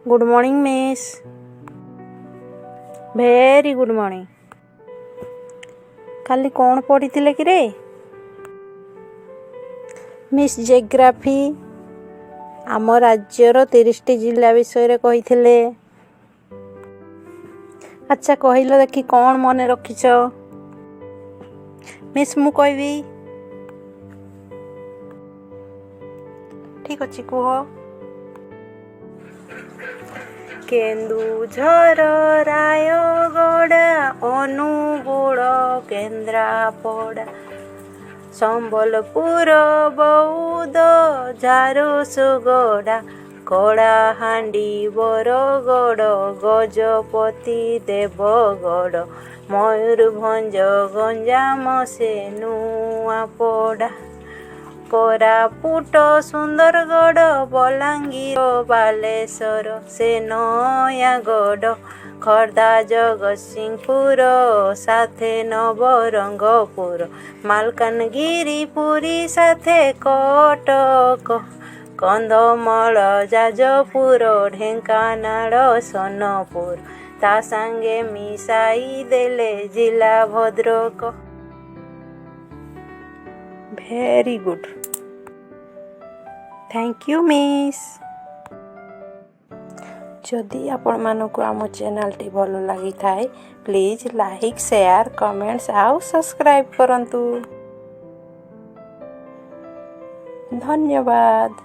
Good morning miss. Very good morning. काली कौन पढ़ी कि रे? मिस जियोग्राफी आम राज्यर 30टी जिला विषय कही। अच्छा कहल देखी कौन मन रखिछ? मिस मु कहबी। ठीक अच्छे कुह। केन्दुझर रायगड़ा अनुगुल केन्द्रापड़ा संबलपुर बौद्ध झारसुगुड़ा कलाहांडी बरगड़ गजपति देवगढ़ मयूरभंज गंजाम से नुआपड़ा कोरापुट सुंदरगढ़ बलांगीर बालेश्वर से नयागढ़ खर्दा जगतसिंहपुर साथे नवरंगपुर मालकानगिरी पुरी साथे कटक कंधमाल जाजपुर ढेंकानाल सोनपुर ता सांगे मिसाई देले जिला Bhadrak. Very good. Thank you miss. जदि आपण मानक आम चैनल टी भल लगी थाए प्लीज लाइक शेयर कमेंट्स आउ सब्सक्राइब करंतु। धन्यवाद।